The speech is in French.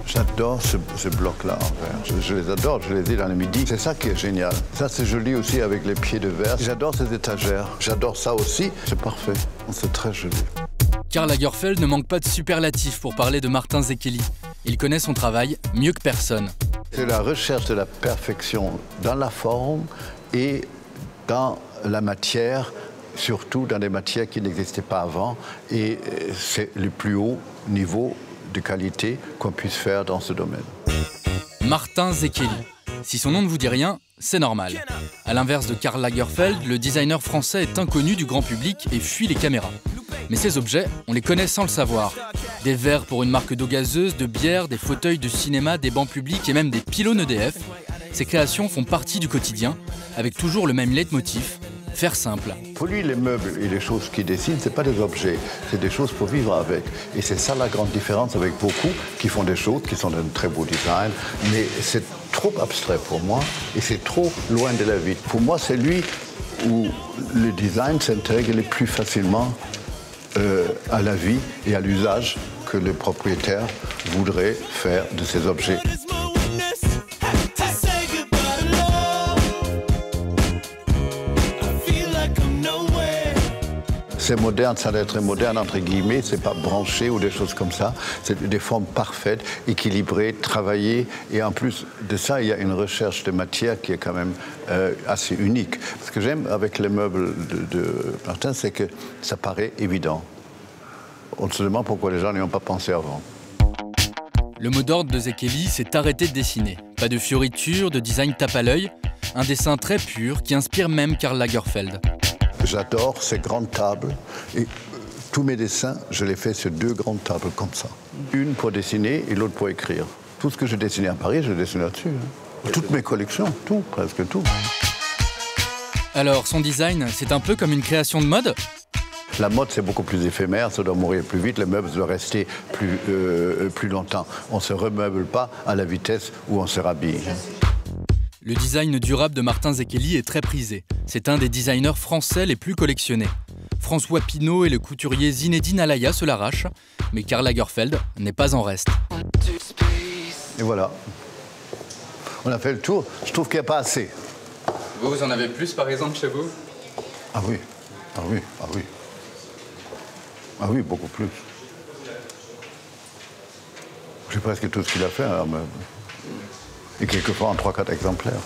J'adore ce bloc-là en verre. Je les adore, je les ai dans le midi. C'est ça qui est génial. Ça, c'est joli aussi avec les pieds de verre. J'adore ces étagères. J'adore ça aussi. C'est parfait. C'est très joli. Karl Lagerfeld ne manque pas de superlatifs pour parler de Martin Szekely. Il connaît son travail mieux que personne. C'est la recherche de la perfection dans la forme et dans la matière, surtout dans des matières qui n'existaient pas avant. Et c'est le plus haut niveau de qualité qu'on puisse faire dans ce domaine. Martin Szekely. Si son nom ne vous dit rien, c'est normal. À l'inverse de Karl Lagerfeld, le designer français est inconnu du grand public et fuit les caméras. Mais ces objets, on les connaît sans le savoir. Des verres pour une marque d'eau gazeuse, de bière, des fauteuils de cinéma, des bancs publics et même des pylônes EDF. Ces créations font partie du quotidien, avec toujours le même leitmotiv, faire simple. Pour lui, les meubles et les choses qu'il dessine, ce n'est pas des objets, c'est des choses pour vivre avec. Et c'est ça la grande différence avec beaucoup qui font des choses qui sont d'un très beau design, mais c'est trop abstrait pour moi et c'est trop loin de la vie. Pour moi, c'est lui où le design s'intègre le plus facilement à la vie et à l'usage que le propriétaire voudrait faire de ces objets. C'est moderne, ça doit être moderne entre guillemets, c'est pas branché ou des choses comme ça. C'est des formes parfaites, équilibrées, travaillées. Et en plus de ça, il y a une recherche de matière qui est quand même assez unique. Ce que j'aime avec les meubles de Martin, c'est que ça paraît évident. On se demande pourquoi les gens n'y ont pas pensé avant. Le mot d'ordre de Szekely, c'est arrêter de dessiner. Pas de fioritures, de design tape à l'œil. Un dessin très pur qui inspire même Karl Lagerfeld. J'adore ces grandes tables et tous mes dessins, je les fais sur deux grandes tables comme ça. Une pour dessiner et l'autre pour écrire. Tout ce que je dessinais à Paris, je dessine là-dessus. Toutes mes collections, tout, presque tout. Alors, son design, c'est un peu comme une création de mode ? La mode, c'est beaucoup plus éphémère, ça doit mourir plus vite, les meubles doivent rester plus longtemps. On ne se remeuble pas à la vitesse où on se rhabille. Le design durable de Martin Szekely est très prisé. C'est un des designers français les plus collectionnés. François Pinault et le couturier Zinedine Alaya se l'arrachent, mais Karl Lagerfeld n'est pas en reste. Et voilà. On a fait le tour. Je trouve qu'il n'y a pas assez. Vous en avez plus, par exemple, chez vous ? Ah oui, ah oui, ah oui. Ah oui, beaucoup plus. J'ai presque tout ce qu'il a fait, hein, et quelquefois en 3-4 exemplaires.